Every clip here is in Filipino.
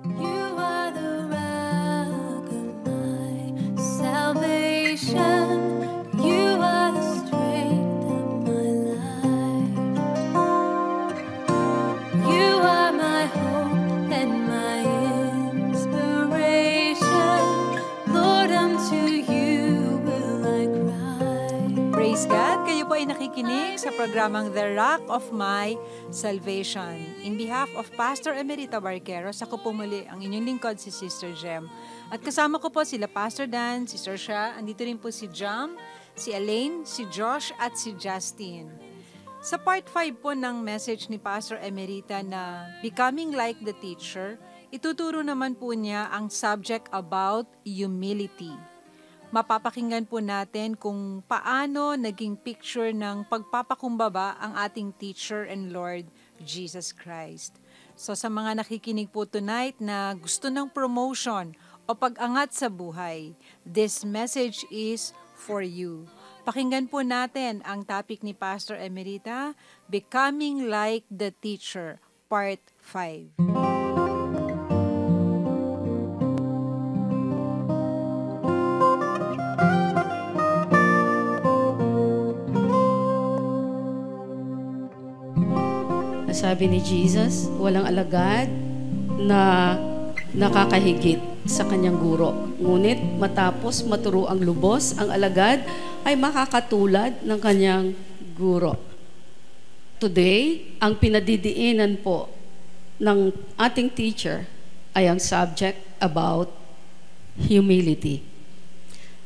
You are the rock of my salvation. You are the strength of my life. You are my hope and my inspiration. Lord, unto you will I cry. Praise God! Kayo po ay nakikinig sa programang The Rock of My Salvation. In behalf of Pastor Emerita Barqueros, ako po muli ang inyong lingkod si Sister Jem. At kasama ko po sila Pastor Dan, Sister Shah, andito rin po si Jam, si Elaine, si Josh at si Justin. Sa part 5 po ng message ni Pastor Emerita na Becoming Like the Teacher, ituturo naman po niya ang subject about humility. Mapapakinggan po natin kung paano naging picture ng pagpapakumbaba ang ating teacher and Lord Jesus Christ. So sa mga nakikinig po tonight na gusto ng promotion o pag-angat sa buhay, this message is for you. Pakinggan po natin ang topic ni Pastor Emerita, Becoming Like the Teacher, Part 5. Sabi ni Jesus, walang alagad na nakakahigit sa kanyang guro. Ngunit matapos maturo ang lubos, ang alagad ay makakatulad ng kanyang guro. Today, ang pinadidiinan po ng ating teacher ay ang subject about humility.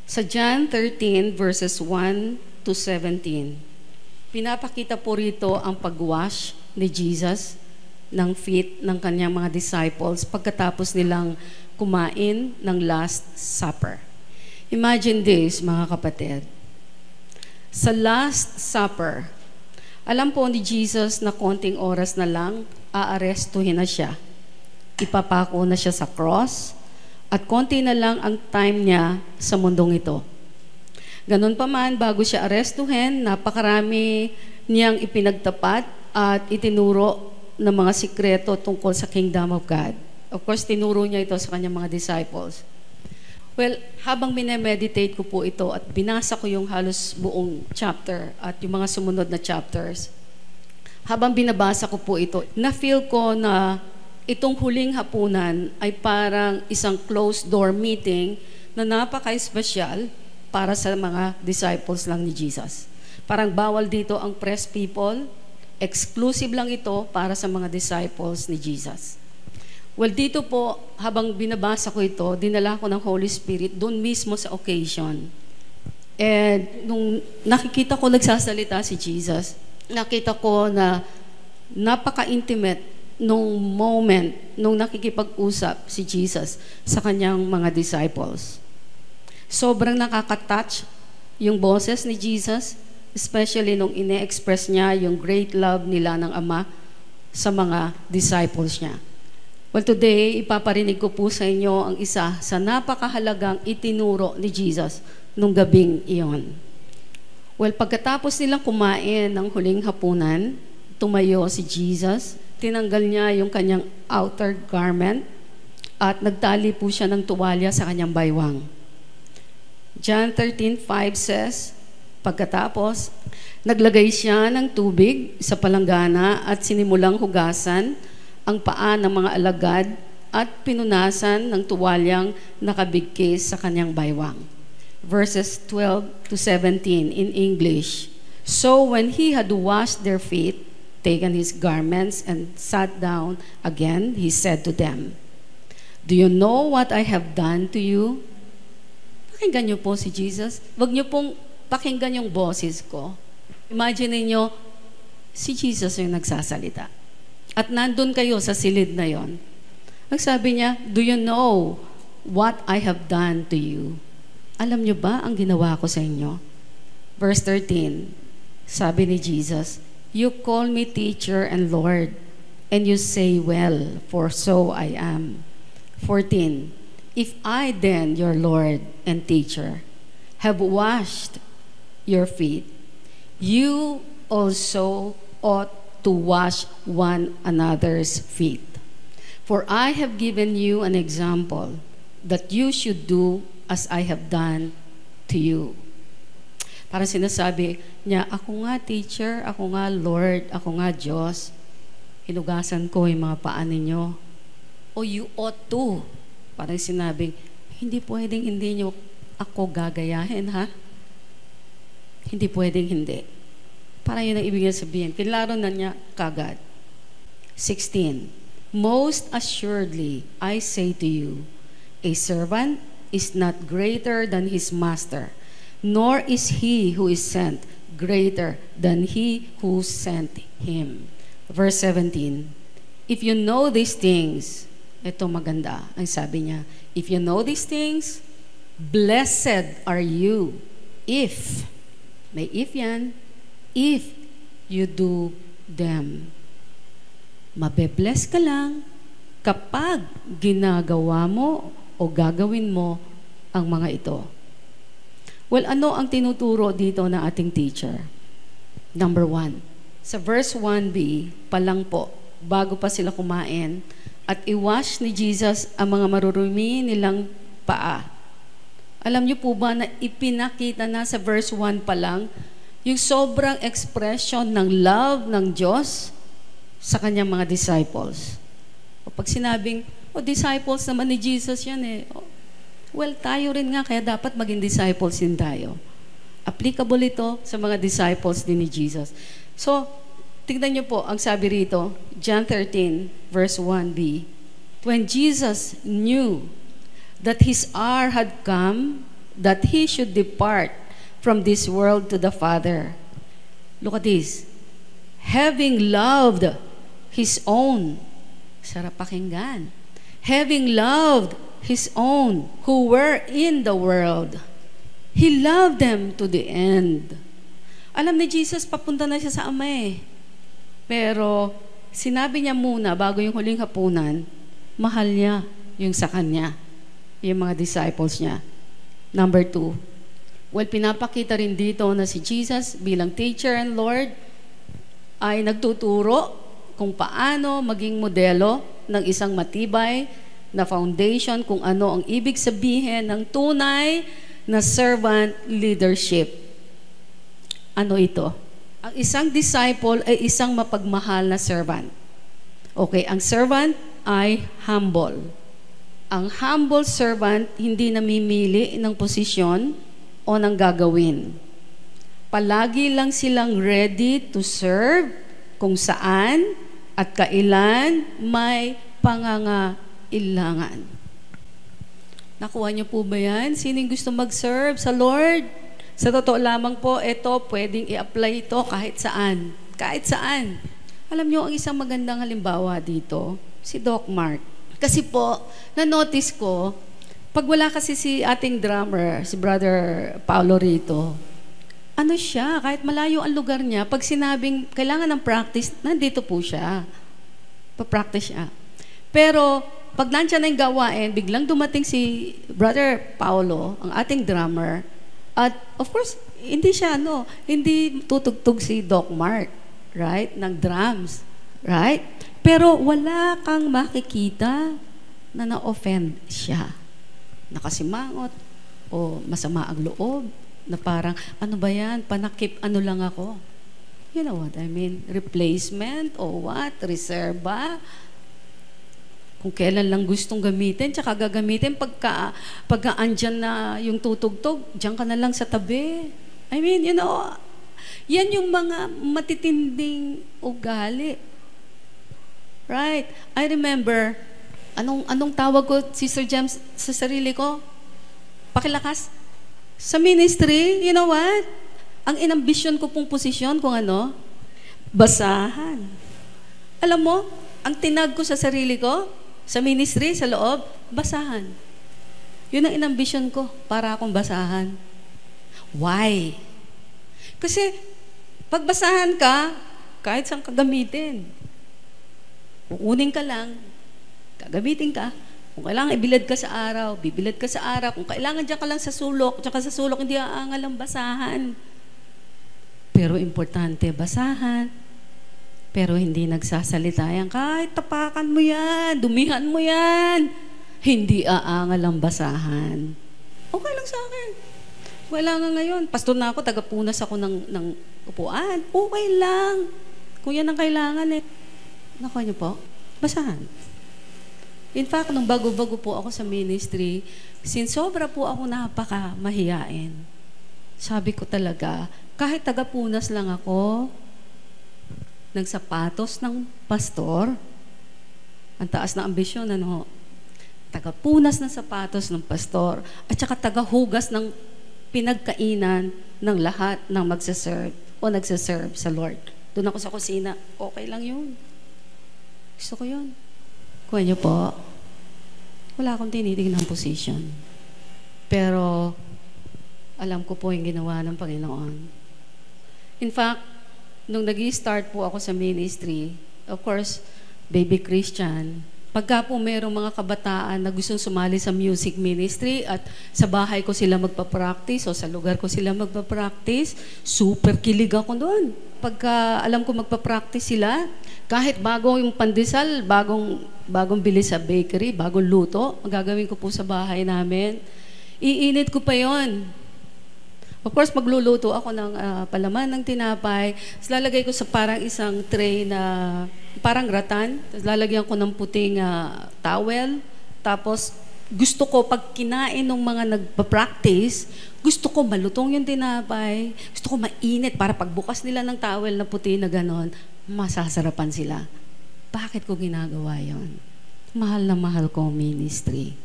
Sa John 13 verses 1 to 17, pinapakita po rito ang pagwash ni Jesus ng feet ng kanyang mga disciples pagkatapos nilang kumain ng Last Supper. Imagine this, mga kapatid. Sa Last Supper, alam po ni Jesus na konting oras na lang, aarestuhin na siya. Ipapako na siya sa cross, at konti na lang ang time niya sa mundong ito. Ganun pa man, bago siya arestuhin, napakarami niyang ipinagtapat at itinuro ng mga sikreto tungkol sa Kingdom of God. Of course, tinuro niya ito sa kanyang mga disciples. Well, habang minemeditate ko po ito at binasa ko yung halos buong chapter at yung mga sumunod na chapters, habang binabasa ko po ito, na-feel ko na itong huling hapunan ay parang isang closed door meeting na napaka-espesyal para sa mga disciples lang ni Jesus. Parang bawal dito ang press people, exclusive lang ito para sa mga disciples ni Jesus. Well, dito po, habang binabasa ko ito, dinala ko ng Holy Spirit doon mismo sa occasion. And nung nakikita ko nagsasalita si Jesus, nakita ko na napaka-intimate nung moment, nung nakikipag-usap si Jesus sa kanyang mga disciples. Sobrang nakaka-touch yung boses ni Jesus, especially nung ine-express niya yung great love nila ng Ama sa mga disciples niya. Well, today, ipaparinig ko po sa inyo ang isa sa napakahalagang itinuro ni Jesus nung gabing iyon. Well, pagkatapos nilang kumain ng huling hapunan, tumayo si Jesus, tinanggal niya yung kanyang outer garment at nagtali po siya ng tuwalya sa kanyang baywang. John 13:5 says, pagkatapos, naglagay siya ng tubig sa palanggana at sinimulang hugasan ang paa ng mga alagad at pinunasan ng tuwalyang nakabigkis sa kanyang baywang. Verses 12 to 17 in English. So when he had washed their feet, taken his garments, and sat down again, he said to them, "Do you know what I have done to you?" Pakinggan niyo po si Jesus. Huwag niyo pong pakinggan yung boses ko. Imagine niyo, si Jesus yung nagsasalita. At nandun kayo sa silid na yon. Ang sabi niya, "Do you know what I have done to you?" Alam niyo ba ang ginawa ko sa inyo? Verse 13, sabi ni Jesus, "You call me teacher and Lord, and you say, well, for so I am." 14, "If I then, your Lord and teacher, have washed your feet, you also ought to wash one another's feet. For I have given you an example that you should do as I have done to you. Parang sinasabi niya, ako nga teacher, ako nga Lord, ako nga Diyos. Hinugasan ko yung mga paa ninyo. O you ought to. Parang sinabi, hindi pwedeng hindi nyo ako gagayahin, ha? Hindi pwedeng hindi. Parang yun ang ibig niya sabihin. Kinlaro na niya kagad. 16. Most assuredly, I say to you, a servant is not greater than his master, nor is he who is sent greater than he who sent him. Verse 17. If you know these things, ito maganda, ang sabi niya, if you know these things, blessed are you if, may if yan, if you do them. Mabe-bless ka lang kapag ginagawa mo o gagawin mo ang mga ito. Well, ano ang tinuturo dito ng ating teacher? Number 1, sa verse 1b pa lang po, bago pa sila kumain, at i-wash ni Jesus ang mga marurumi nilang paa. Alam niyo po ba na ipinakita na sa verse 1 pa lang yung sobrang expression ng love ng Diyos sa kanyang mga disciples. O pag sinabing, disciples naman ni Jesus yan eh. Well, tayo rin nga, kaya dapat maging disciples din tayo. Applicable ito sa mga disciples din ni Jesus. So, tignan niyo po, ang sabi rito, John 13, verse 1b, when Jesus knew that his hour had come, that he should depart from this world to the Father. Look at this. Having loved his own, sarap pakinggan, having loved his own who were in the world, he loved them to the end. Alam ni Jesus, papunta na siya sa Ama eh. Pero sinabi niya muna, bago yung huling hapunan, mahal niya yung sa kanya, yung mga disciples niya. Number 2, well, pinapakita rin dito na si Jesus bilang teacher and Lord ay nagtuturo kung paano maging modelo ng isang matibay na foundation, kung ano ang ibig sabihin ng tunay na servant leadership. Ano ito? Ang isang disciple ay isang mapagmahal na servant. Okay, ang servant ay humble. Ang humble servant hindi namimili ng posisyon o ng gagawin. Palagi lang silang ready to serve kung saan at kailan may pangangailangan. Nakuha niyo po ba yan? Sinong gusto mag-serve sa Lord? Sa totoo lamang po, ito, pwedeng i-apply ito kahit saan. Kahit saan. Alam niyo, ang isang magandang halimbawa dito, si Doc Mark. Kasi po, na-notice ko, pag wala kasi si ating drummer, si Brother Paulo rito, ano siya, kahit malayo ang lugar niya, pag sinabing kailangan ng practice, nandito po siya. Pa-practice siya. Pero, pag nandiyan na yung gawain, biglang dumating si Brother Paulo, ang ating drummer, at of course, hindi siya, hindi tutugtog si Doc Mark, right? Ng drums, right? Pero wala kang makikita na na-offend siya. Nakasimangot, o masama ang loob, na parang, ano ba yan? Panakip, ano lang ako? You know what I mean? Replacement o what? Reserve ba? Kung kailan lang gustong gamitin, tsaka gagamitin pagka andyan na yung tutugtog, diyan ka na lang sa tabi. I mean, yan yung mga matitinding ugali. Right? I remember, anong tawag ko, Sister James, sa sarili ko? Pakilakas. Sa ministry, you know what? Ang inambisyon ko pong posisyon, kung ano? Basahan. Alam mo, ang tinag ko sa sarili ko, sa ministry, sa loob, basahan. Yun ang inambisyon ko, para akong basahan. Why? Kasi, pag basahan ka, kahit saan ka gamitin, uunin ka lang, gagamitin ka. Kung kailangan ibilad ka sa araw, bibilad ka sa araw. Kung kailangan dyan ka lang sa sulok, tsaka sa sulok, hindi aangal ang basahan. Pero importante, basahan. Pero hindi nagsasalita yan. Kahit tapakan mo yan, dumihan mo yan, hindi aangal ang basahan. Okay lang sa akin. Wala nga ngayon. Pastor na ako, tagapunas ako ng upuan. Okay lang. Kung yan ang kailangan nakuha niyo po, basahan. In fact, nung bago-bago po ako sa ministry, since sobra po ako napaka-mahiyain, sabi ko talaga, kahit tagapunas lang ako ng sapatos ng pastor, ang taas na ambisyon, tagapunas ng sapatos ng pastor, at saka tagahugas ng pinagkainan ng lahat ng magsaserve o nagsaserve sa Lord. Doon ako sa kusina, okay lang yun. Gusto ko yun. Kuha niyo po, wala akong tinitingnan ng position. Pero, alam ko po yung ginawa ng Panginoon. In fact, nung nag-i-start po ako sa ministry, of course, baby Christian, pagka po merong mga kabataan na gustong sumali sa music ministry at sa bahay ko sila magpa-practice o sa lugar ko sila magpa-practice, super kilig ako doon. Pagka alam ko magpa-practice sila, kahit bago yung pandesal, bagong bili sa bakery, bagong luto, magagawin ko po sa bahay namin. Iinit ko pa yon. Of course, magluluto ako ng palaman ng tinapay. Tapos lalagay ko sa parang isang tray na parang ratan. Tapos lalagyan ko ng puting towel. Tapos gusto ko, pag kinain ng mga nagpa-practice, gusto ko malutong yung tinapay. Gusto ko mainit para pagbukas nila ng towel na puti na ganon, masasarapan sila. Bakit ko ginagawa yon? Mahal na mahal ko ang ministry.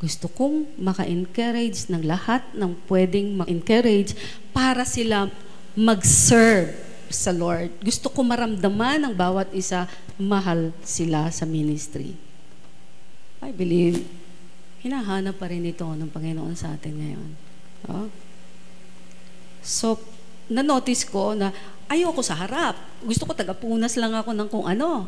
Gusto kong maka-encourage ng lahat ng pwedeng ma-encourage para sila mag-serve sa Lord. Gusto ko maramdaman ng bawat isa, mahal sila sa ministry. I believe, hinahanap pa rin ito ng Panginoon sa atin ngayon. Oh? So, na-notice ko na ayoko sa harap. Gusto ko tagapunas lang ako ng kung ano.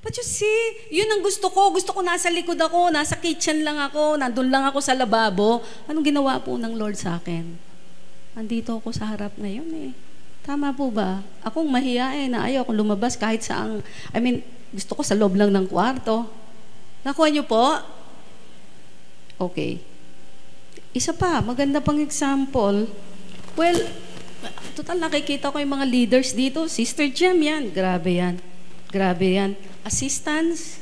But you see, yun ang gusto ko. Gusto ko nasa likod ako, nasa kitchen lang ako, nandun lang ako sa lababo. Anong ginawa po ng Lord sa akin? Andito ako sa harap ngayon Tama po ba? Akong mahiyain na ayaw akong lumabas kahit saang, gusto ko sa loob lang ng kwarto. Nakuha niyo po? Okay. Isa pa, maganda pang example. Well, total nakikita ko yung mga leaders dito. Sister Jem yan. Grabe yan. Grabe yan. Assistance,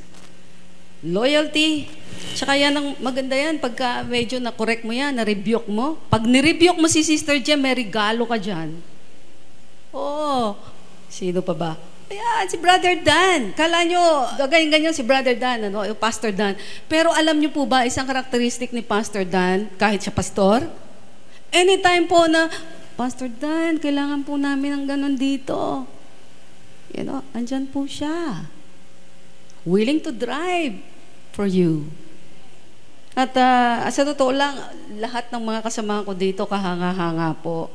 loyalty, tsaka yan ang maganda yan. Pagka medyo na-correct mo yan, na-rebuke mo. Pag ni-rebuke mo si Sister Jem, may regalo ka dyan. Oo. Sino pa ba? Ayan, si Brother Dan. Kala nyo, ganyan-ganyan si Brother Dan, yung Pastor Dan. Pero alam nyo po ba, isang karakteristik ni Pastor Dan, kahit siya pastor, anytime po na, Pastor Dan, kailangan po namin ng ganon dito. Andyan po siya. Willing to drive for you. At sa totoo lang, lahat ng mga kasama ko dito, kahanga-hanga po.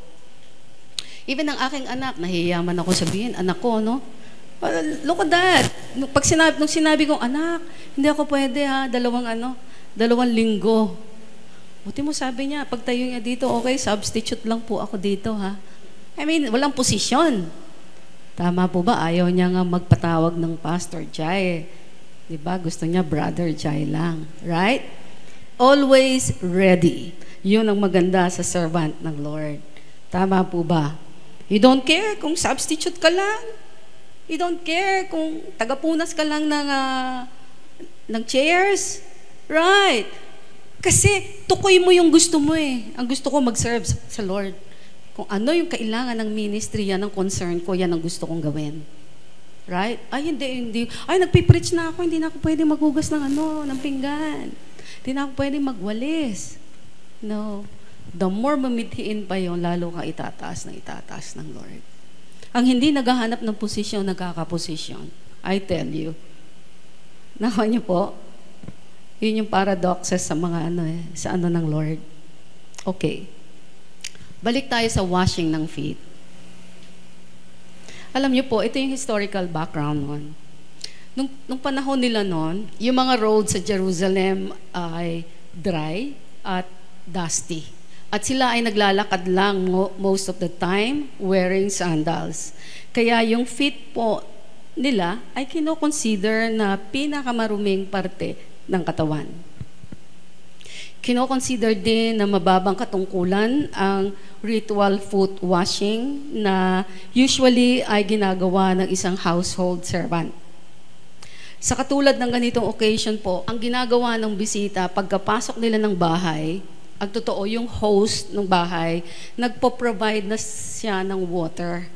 Even ang aking anak, nahihiyaman ako sabihin, anak ko, look at that. Nung sinabi kong, anak, hindi ako pwede dalawang linggo. Buti mo sabi niya, pagtayo niya dito, okay, substitute lang po ako dito walang posisyon. Tama po ba? Ayaw niya nga magpatawag ng Pastor Jai. Diba? Gusto niya Brother Jai lang. Right? Always ready. Yun ang maganda sa servant ng Lord. Tama po ba? You don't care kung substitute ka lang. You don't care kung tagapunas ka lang ng chairs. Right? Kasi tukoy mo yung gusto mo Ang gusto ko mag-serve sa Lord. Kung ano yung kailangan ng ministry, yan ang concern ko, yan ang gusto kong gawin. Right? Ay, hindi. Ay, nagpipreach na ako, hindi na ako pwede maghugas ng pinggan. Hindi na ako pwede magwalis. No. The more mamithiin pa yon, lalo ka itataas ng Lord. Ang hindi naghahanap ng posisyon, nagkakaposisyon. I tell you. Nakuha niyo po? Yun yung paradoxes sa mga sa ng Lord. Okay. Balik tayo sa washing ng feet. Alam niyo po, ito yung historical background noon. Nung panahon nila noon, yung mga roads sa Jerusalem ay dry at dusty. At sila ay naglalakad lang most of the time wearing sandals. Kaya yung feet po nila ay kinoconsider na pinakamaruming parte ng katawan. Kinoconsider din na mababang katungkulan ang ritual foot washing na usually ay ginagawa ng isang household servant. Sa katulad ng ganitong occasion po, ang ginagawa ng bisita pagkapasok nila ng bahay, ang totoo yung host ng bahay, nagpo-provide na siya ng water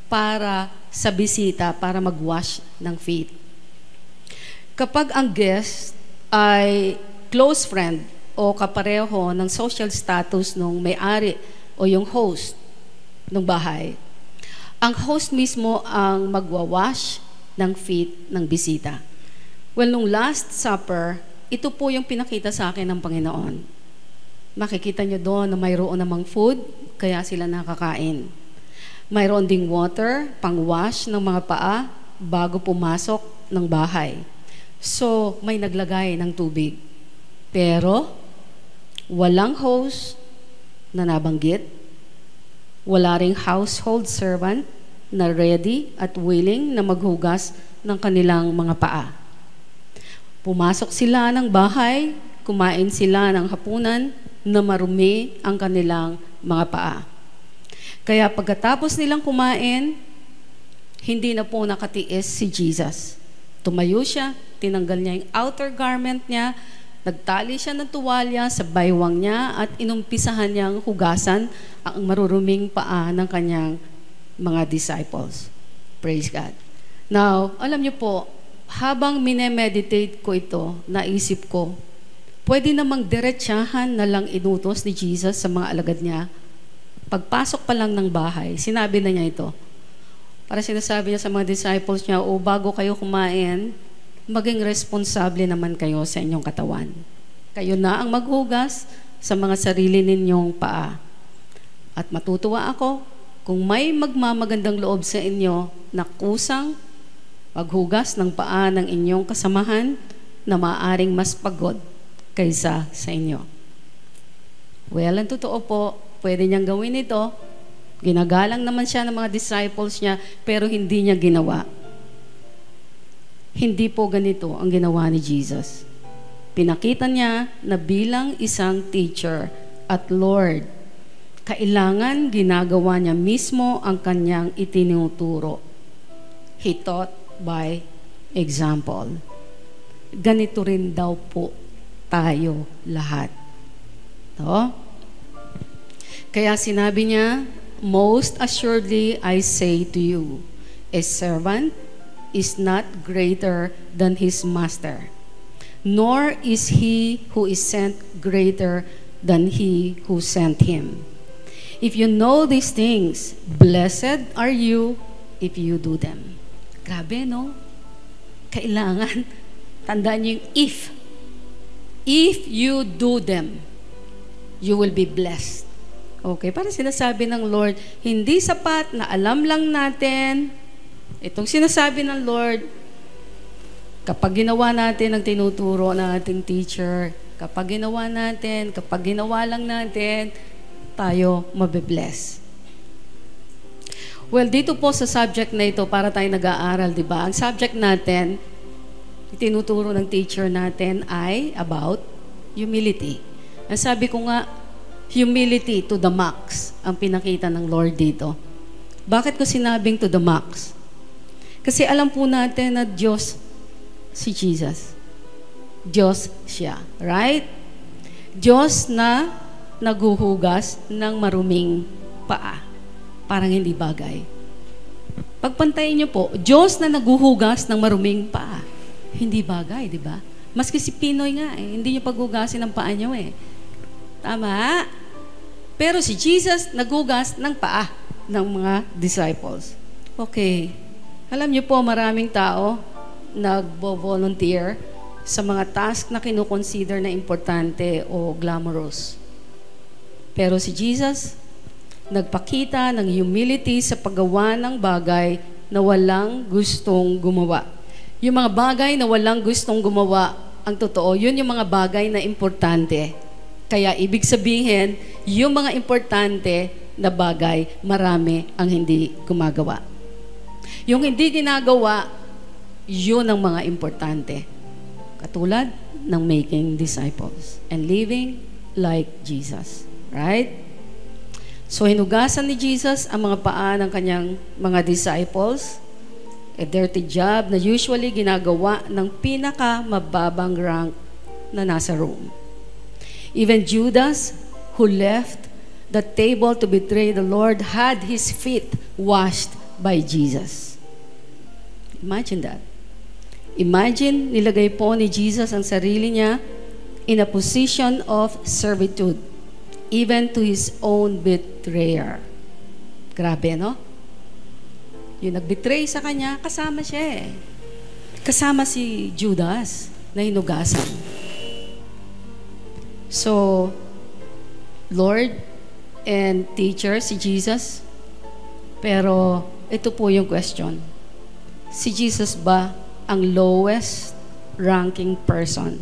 para sa bisita para mag-wash ng feet. Kapag ang guest ay close friend o kapareho ng social status ng may-ari o yung host ng bahay, ang host mismo ang magwawash ng feet ng bisita. Well, nung Last Supper, ito po yung pinakita sa akin ng Panginoon. Makikita nyo doon na mayroon namang food, kaya sila nakakain. Mayroon ding water, pang-wash ng mga paa bago pumasok ng bahay. So, may naglagay ng tubig. Pero, walang host na nabanggit, wala ring household servant na ready at willing na maghugas ng kanilang mga paa. Pumasok sila ng bahay, kumain sila ng hapunan na marumi ang kanilang mga paa. Kaya pagkatapos nilang kumain, hindi na po nakatiis si Jesus. Tumayo siya, tinanggal niya yung outer garment niya, nagtali siya ng tuwalya sa baywang niya at inumpisahan niyang hugasan ang maruruming paa ng kanyang mga disciples. Praise God. Now, alam niyo po, habang minemeditate ko ito, naisip ko, pwede namang diretsahan na lang inutos ni Jesus sa mga alagad niya. Pagpasok pa lang ng bahay, sinabi na niya ito. Para sinasabi niya sa mga disciples niya, o bago kayo kumain, maging responsable naman kayo sa inyong katawan. Kayo na ang maghugas sa mga sarili ninyong paa. At matutuwa ako kung may magmamagandang loob sa inyo na kusang maghugas ng paa ng inyong kasamahan na maaaring mas pagod kaysa sa inyo. Well, ang totoo po, pwede niyang gawin ito. Ginagalang naman siya ng mga disciples niya, pero hindi niya ginawa. Hindi po ganito ang ginawa ni Jesus. Pinakita niya na bilang isang teacher at Lord, kailangan ginagawa niya mismo ang kanyang itinuturo. He taught by example. Ganito rin daw po tayo lahat. No? Kaya sinabi niya, most assuredly I say to you, a servant is not greater than his master, nor is he who is sent greater than he who sent him. If you know these things, blessed are you if you do them. Grabe, no? Kailangan, tandaan niyo yung if. If you do them, you will be blessed. Okay, parang sinasabi ng Lord, hindi sapat na alam lang natin. Itong sinasabi ng Lord, kapag ginawa natin ang tinuturo ng ating teacher, kapag ginawa lang natin, tayo mabibless. Well, dito po sa subject na ito, para tayo nag-aaral, di ba? Ang subject natin, itinuturo ng teacher natin ay about humility. Ang sabi ko nga, humility to the max ang pinakita ng Lord dito. Bakit ko sinabing to the max? Kasi alam po natin na Diyos si Jesus. Diyos siya, right? Diyos na naguhugas ng maruming paa. Parang hindi bagay. Pagpantayin niyo po, Diyos na naguhugas ng maruming paa. Hindi bagay, di ba? Maski si Pinoy nga hindi niyo paghugasin ang paa niyo Tama? Pero si Jesus naghugas ng paa ng mga disciples. Okay. Alam niyo po, maraming tao nagbo-volunteer sa mga task na kinukonsider na importante o glamorous. Pero si Jesus, nagpakita ng humility sa paggawa ng bagay na walang gustong gumawa. Yung mga bagay na walang gustong gumawa, ang totoo, yun yung mga bagay na importante. Kaya ibig sabihin, yung mga importante na bagay, marami ang hindi gumagawa. Yung hindi ginagawa, Yun ang mga importante. Katulad ng making disciples and living like Jesus. Right? So, hinugasan ni Jesus ang mga paa ng kanyang mga disciples. A dirty job na usually ginagawa ng pinakamababang rank na nasa room. Even Judas, who left the table to betray the Lord, had his feet washed by Jesus. Imagine that. Imagine, nilagay po ni Jesus ang sarili niya in a position of servitude, even to his own betrayer. Grabe, no? Yung nag-betray sa kanya, kasama siya eh. Kasama si Judas na hinugasan. So, Lord and teacher, si Jesus. Pero, ito po yung question. Si Jesus ba ang lowest ranking person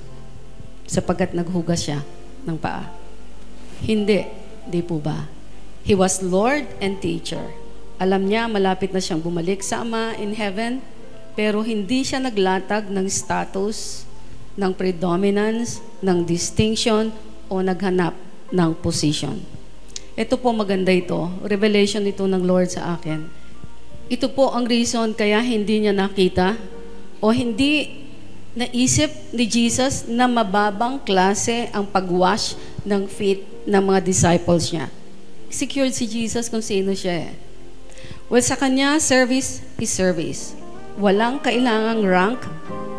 sapagkat naghugas siya ng paa? Hindi. Di po ba? He was Lord and teacher. Alam niya, malapit na siyang bumalik sa Ama in heaven, pero hindi siya naglatag ng status, ng predominance, ng distinction, o naghanap ng position. Ito po maganda ito. Revelation ito ng Lord sa akin. Ito po ang reason kaya hindi niya nakita o hindi naisip ni Jesus na mababang klase ang pagwash ng feet ng mga disciples niya. Secured si Jesus kung sino siya eh. Well, sa kanya, service is service. Walang kailangang rank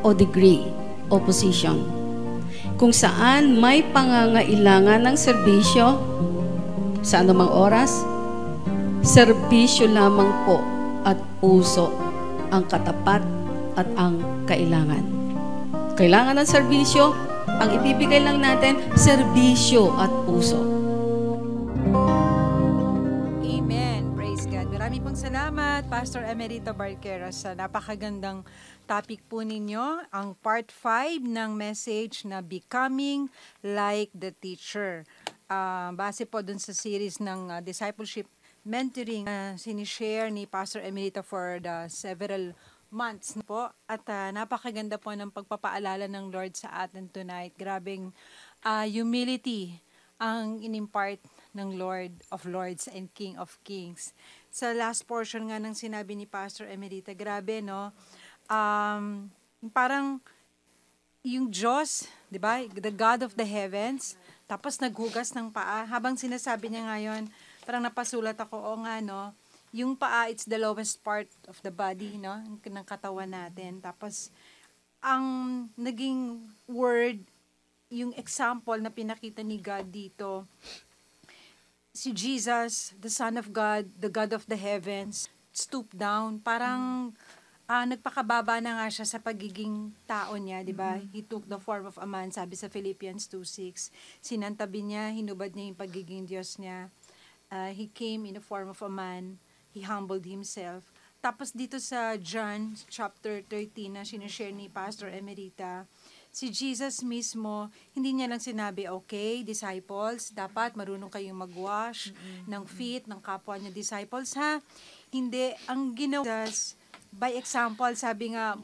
o degree o position. Kung saan may pangangailangan ng serbisyo sa anumang oras, serbisyo lamang po at puso ang katapat at ang kailangan. Kailangan ng serbisyo, ang ibibigay lang natin, serbisyo at puso. Amen. Praise God. Marami pong salamat, Pastor Emerito Barquero, sa napakagandang topic po ninyo, ang part 5 ng message na Becoming Like the Teacher. Base po dun sa series ng discipleship mentoring sinishare ni Pastor Emerito for the several months po. At napakaganda po ng pagpapaalala ng Lord sa atin tonight. Grabing humility ang inimpart ng Lord of Lords and King of Kings. Sa last portion nga ng sinabi ni Pastor Emerita, grabe no, parang yung Diyos, di ba, the God of the heavens, tapos naghugas ng paa. Habang sinasabi niya ngayon, parang napasulat ako, o nga no, yung paa, it's the lowest part of the body, no, ng katawan natin. Tapos, ang naging word, yung example na pinakita ni God dito, si Jesus, the Son of God, the God of the heavens, stooped down. Parang nagpakababa na nga siya sa pagiging tao niya, di ba? He took the form of a man, sabi sa Philippians 2:6. Sinantabi niya, hinubad niya yung pagiging Diyos niya. He came in the form of a man. He humbled himself. Tapos dito sa John chapter 13 na sinishare ni Pastor Emerita, si Jesus mismo, hindi niya lang sinabi, okay, disciples, dapat marunong kayong magwash ng feet ng kapwa niya disciples, ha? Hindi. Ang ginawa, by example, sabi nga,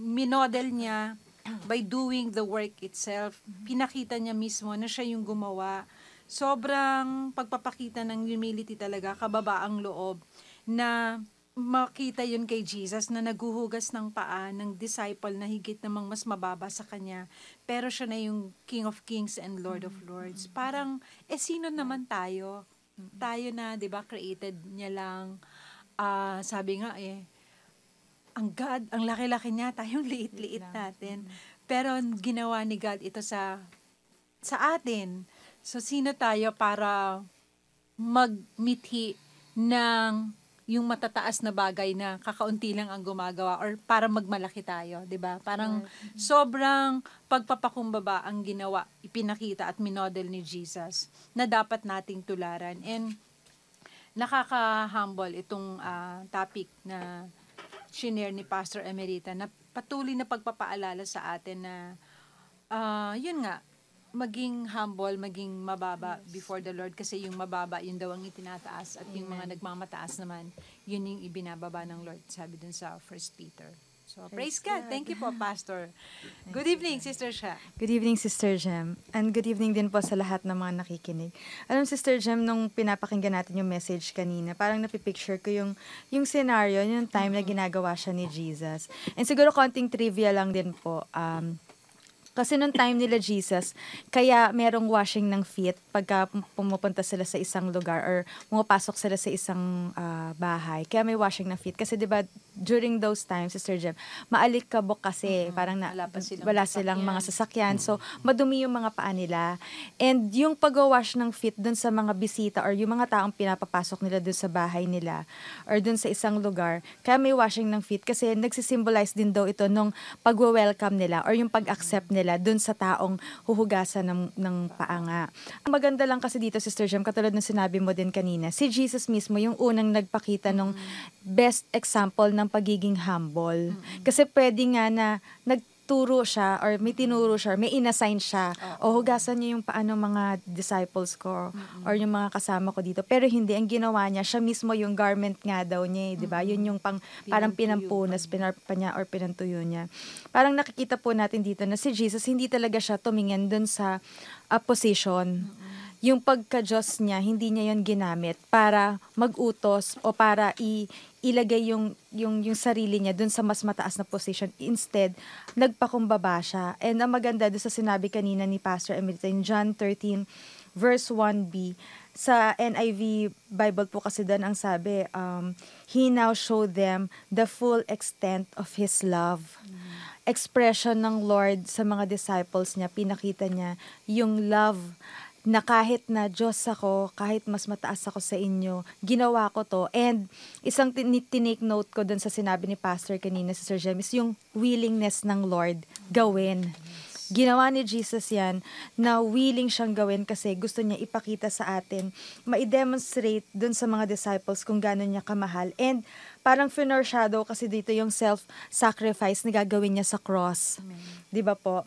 minodel niya by doing the work itself. Pinakita niya mismo na siya yung gumawa. Sobrang pagpapakita ng humility talaga, kababaang loob, na makita yun kay Jesus na naghuhugas ng paa ng disciple na higit namang mas mababa sa kanya. Pero siya na yung King of Kings and Lord of Lords. Parang, sino naman tayo? Tayo na, di ba, created niya lang. Sabi nga ang God, ang laki-laki niya, tayong liit-liit natin. Pero ginawa ni God ito sa atin. So, sino tayo para magmithi ng yung matataas na bagay na kakaunti lang ang gumagawa or para magmalaki tayo, 'di ba? Parang sobrang pagpapakumbaba ang ginawa, ipinakita at minodel ni Jesus na dapat nating tularan. And nakaka-humble itong topic na shinare ni Pastor Emerita na patuloy na pagpapaalala sa atin na yun nga, maging humble, maging mababa before the Lord, kasi yung mababa, yun daw ang itinataas, at yung mga nagmamataas naman, yun yung ibinababa ng Lord, sabi dun sa 1 Peter. So, praise God. Thank you po, Pastor. Good evening, Sister Sha. Good evening, Sister Jem. And good evening din po sa lahat ng mga nakikinig. Alam, Sister Jem, nung pinapakinggan natin yung message kanina, parang napipicture ko yung scenario, yung time na ginagawa siya ni Jesus. And siguro konting trivia lang din po. Kasi nung time nila Jesus, kaya merong washing ng feet pagka pumupunta sila sa isang lugar or pumapasok sila sa isang bahay. Kaya may washing ng feet. Kasi 'di ba during those times, Sister Jem, maalikabok kasi parang wala silang mga sasakyan. So, madumi yung mga paa nila. And yung pag-wash ng feet dun sa mga bisita or yung mga taong pinapapasok nila dun sa bahay nila or dun sa isang lugar, kaya may washing ng feet kasi nagsisimbolize din daw ito nung pag-welcome nila or yung pag-accept nila dun sa taong huhugasan ng paa nga. Ang maganda lang kasi dito, Sister Jem, katulad ng sinabi mo din kanina, si Jesus mismo yung unang nagpakita ng best example ng pagiging humble. Kasi pwede nga na nagturo siya or may tinuro siya, may inassign siya. O hugasan niyo yung paano mga disciples ko or yung mga kasama ko dito. Pero hindi, ang ginawa niya, siya mismo yung garment nga daw niya, di ba? Yun yung parang pinampunas, pinarpa niya or pinantuyo niya. Parang nakikita po natin dito na si Jesus, hindi talaga siya tumingin dun sa position. Yung pagka-Diyos niya, hindi niya yon ginamit para mag-utos o para ilagay yung sarili niya dun sa mas mataas na position. Instead, nagpakumbaba siya. And ang maganda doon sa sinabi kanina ni Pastor Emerita in John 13 verse 1b, sa NIV Bible po kasi doon ang sabi, He now showed them the full extent of His love. Expression ng Lord sa mga disciples niya, pinakita niya yung love na kahit na Diyos ako, kahit mas mataas ako sa inyo, ginawa ko to. And isang tinake note ko dun sa sinabi ni Pastor kanina sa Sir Jem is yung willingness ng Lord gawin. Ginawa ni Jesus yan na willing siyang gawin kasi gusto niya ipakita sa atin, ma-demonstrate dun sa mga disciples kung gano'n niya kamahal. And parang foreshadow kasi dito yung self-sacrifice na gagawin niya sa cross. Di ba po?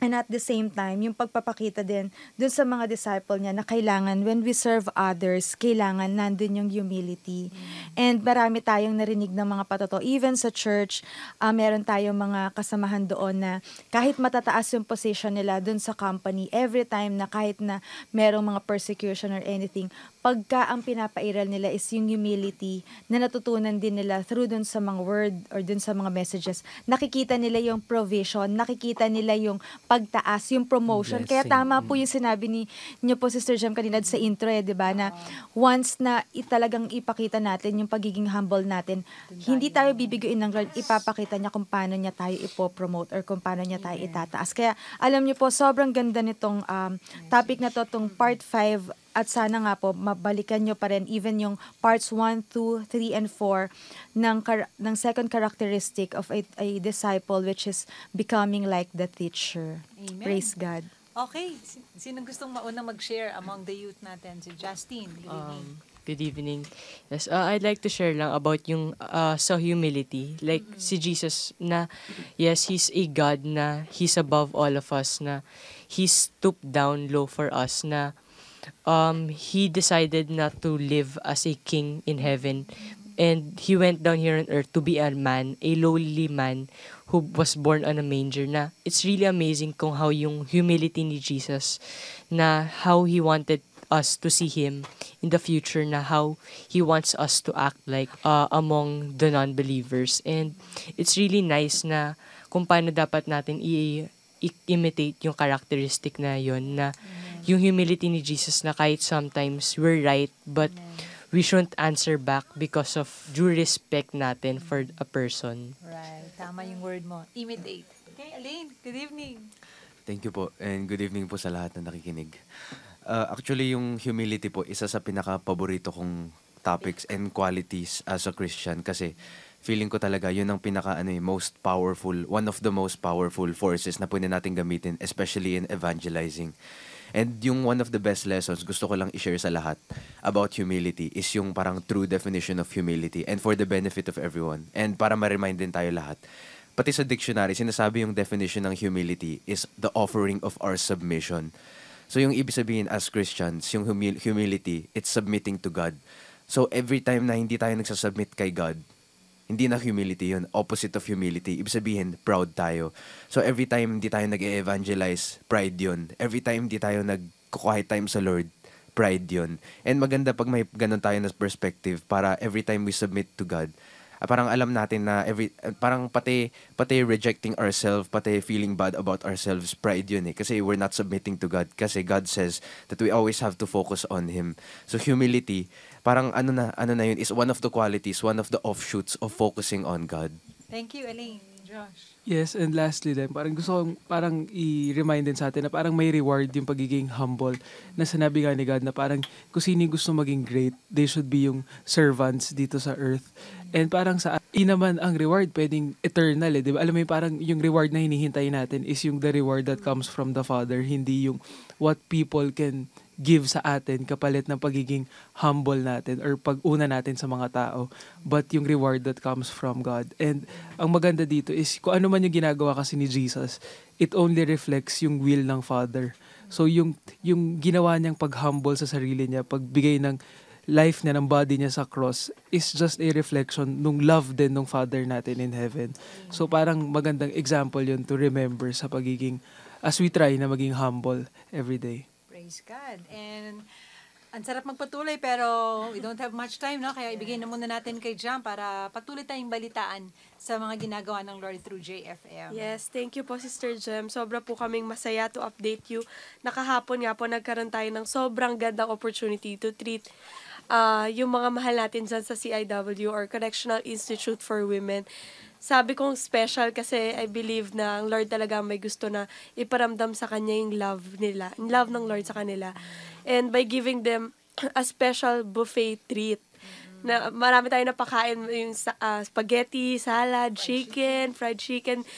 And at the same time, yung pagpapakita din dun sa mga disciple niya na kailangan, when we serve others, kailangan nandun yung humility. And marami tayong narinig ng mga patotoo. Even sa church, meron tayong mga kasamahan doon na kahit matataas yung position nila dun sa company, every time na kahit na merong mga persecution or anything, pagka ang pinapairal nila is yung humility na natutunan din nila through dun sa mga word or dun sa mga messages, nakikita nila yung provision, nakikita nila yung pagtaas, yung promotion. Kaya tama po yung sinabi niyo po, Sister Jem, kanina sa intro, di ba, na once na talagang ipakita natin yung pagiging humble natin, hindi tayo bibiguin ng Lord, ipapakita niya kung paano niya tayo ipopromote or kung paano niya tayo itataas. Kaya alam niyo po, sobrang ganda nitong topic na to, tong part 5, at sana nga po, mabalikan nyo pa rin even yung parts 1, 2, 3, and 4 ng second characteristic of a disciple, which is becoming like the teacher. Amen. Praise God. Okay, sinong gustong mauna mag-share among the youth natin? Si Justin, good evening. Good evening. Yes, I'd like to share lang about yung sa humility. Like si Jesus na, yes, He's a God na He's above all of us, na He stooped down low for us, na He decided not to live as a king in heaven, and He went down here on earth to be a man, a lowly man who was born on a manger. Na it's really amazing kung how yung humility ni Jesus, na how He wanted us to see Him in the future, na how He wants us to act like among the non-believers. And it's really nice na kung paano dapat natin imitate yung characteristic na yon, na yung humility ni Jesus, na kahit sometimes we're right, but we shouldn't answer back because of due respect natin for a person. Right, tama yung word mo. Imitate. Okay, Elaine, good evening. Thank you po, and good evening po sa lahat na nakikinig. Actually, yung humility po, isa sa pinaka-paborito kong topics and qualities as a Christian, kasi feeling ko talaga yun ang most powerful, one of the most powerful forces na pwede natin gamitin, especially in evangelizing. And yung one of the best lessons gusto ko lang i-share sa lahat about humility is yung parang true definition of humility, and for the benefit of everyone. And para ma-remind din tayo lahat, pati sa dictionary, sinasabi yung definition ng humility is the offering of our submission. So yung ibig sabihin as Christians, yung humility, it's submitting to God. So every time na hindi tayo nagsasubmit kay God, Hindi na humility yun. Opposite of humility. Ibig sabihin, proud tayo. So every time di tayo nag-evangelize, pride yun. Every time di tayo nag-quiet time sa Lord, pride yun. And maganda pag may ganun tayo na perspective para every time we submit to God, parang alam natin na parang pati rejecting ourselves, pati feeling bad about ourselves, pride yun eh. Kasi we're not submitting to God. Kasi God says that we always have to focus on Him. So humility, parang ano na yun, is one of the qualities, one of the offshoots of focusing on God. Thank you, Elaine. Josh. Yes, and lastly din, parang gusto kong parang i-remind din sa atin na parang may reward yung pagiging humble. Na sinabi nga ni God na parang kung sino yung gusto maging great, they should be yung servants dito sa earth. And parang sa naman ang reward pwedeng eternal eh, di ba? Alam mo yung parang yung reward na hinihintay natin is yung the reward that comes from the Father, hindi yung what people can give sa atin kapalit ng pagiging humble natin or pag-una natin sa mga tao, but yung reward that comes from God. And ang maganda dito is kung ano man yung ginagawa kasi ni Jesus, it only reflects yung will ng Father. So yung ginawa niyang pag-humble sa sarili niya, pagbigay ng life niya, ng body niya sa cross is just a reflection nung love din ng Father natin in heaven. So parang magandang example yun to remember sa pagiging, as we try na maging humble every day. Praise God. And ang sarap magpatuloy pero we don't have much time, no? Kaya ibigay na muna natin kay Jam para patuloy tayong balitaan sa mga ginagawa ng Lord through JFM. Yes, thank you po Sister Jem. Sobra po kaming masaya to update you. Nakahapon nga po nagkaroon tayo ng sobrang gandang opportunity to treat yung mga mahal natin dyan sa CIW or Correctional Institute for Women. Sabi kong special kasi I believe na ang Lord talaga may gusto na iparamdam sa Kanya yung love nila, yung love ng Lord sa kanila. And by giving them a special buffet treat, na marami tayong napakain, yung spaghetti, salad, chicken, fried chicken,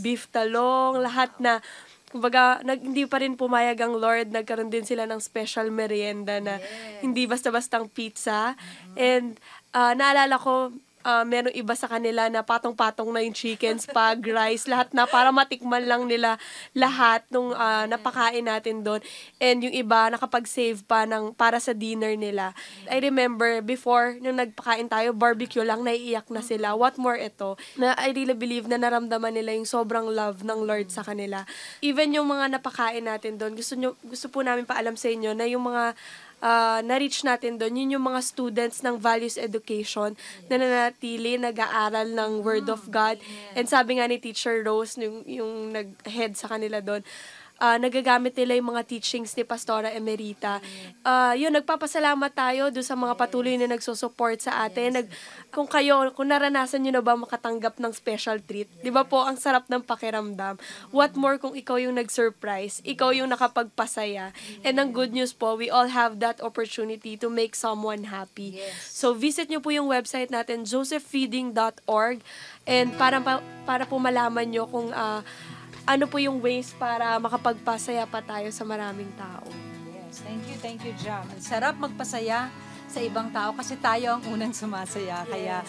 beef talong, lahat na, kumbaga, hindi pa rin pumayag ang Lord, nagkaroon din sila ng special merienda na hindi basta-bastang pizza. And naalala ko, merong iba sa kanila na patong-patong na yung chicken, spag, rice, lahat na para matikman lang nila lahat nung napakain natin doon. And yung iba nakapag-save pa para sa dinner nila. I remember before, nung nagpakain tayo, barbecue lang, naiiyak na sila. What more ito? Na I really believe na naramdaman nila yung sobrang love ng Lord sa kanila. Even yung mga napakain natin doon, gusto po namin paalam sa inyo na yung mga na-reach natin doon, yun yung mga students ng values education na nanatili, nag-aaral ng Word of God. And sabi nga ni Teacher Rose, yung nag-head sa kanila doon, nagagamit nila yung mga teachings ni Pastora Emerita. Yun, nagpapasalamat tayo doon sa mga patuloy na nagsusupport sa atin. Kung naranasan nyo na ba makatanggap ng special treat, di ba po, ang sarap ng pakiramdam. What more kung ikaw yung nag-surprise, ikaw yung nakapagpasaya. And ang good news po, we all have that opportunity to make someone happy. So visit nyo po yung website natin, josephfeeding.org, and para po malaman nyo kung ano po yung ways para makapagpasaya pa tayo sa maraming tao. Yes, thank you, Jam. Ang sarap magpasaya sa ibang tao kasi tayo ang unang sumasaya. Kaya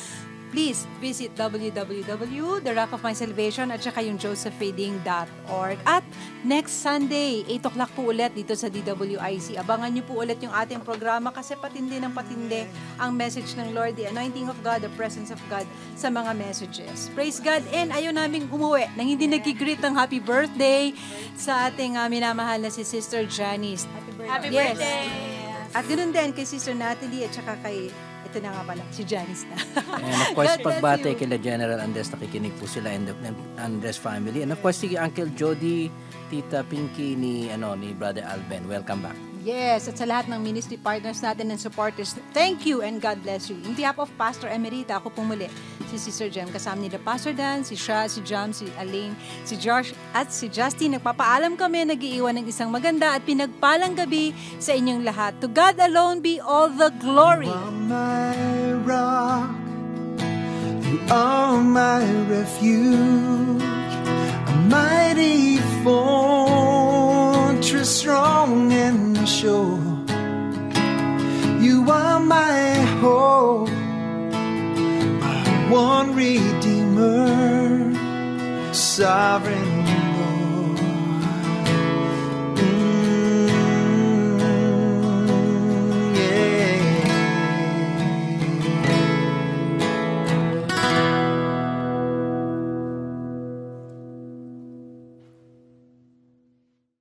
please visit www.therockofmysalvation at saka yung josephfeeding.org. At next Sunday, 8 o'clock po ulit dito sa DWIC. Abangan niyo po ulit yung ating programa kasi patindi ng patindi ang message ng Lord, the anointing of God, the presence of God sa mga messages. Praise God! And ayaw naming umuwi nang hindi nag-greet ng happy birthday sa ating minamahal na si Sister Janice. Happy birthday! At ganoon din kay Sister Natalie at saka kay ito na nga pala, si Janice na. And of course, God bless pagbati you. kila General Andres, nakikinig po sila and the Andres family. And of course, si Uncle Jody, Tita Pinky, ni Brother Alben. Welcome back. Yes, at sa lahat ng ministry partners natin and supporters, thank you and God bless you. In behalf of Pastor Emerita, ako pong muli, si Sister Jem, kasama nila Pastor Dan, si Shah, si Jam, si Elaine, si Josh, at si Justin. Nagpapaalam kami, nag-iiwan ng isang maganda at pinagpalang gabi sa inyong lahat. To God alone be all the glory. You are my rock, you are my refuge, a mighty fortress strong and sure. You are my hope, my one Redeemer, sovereign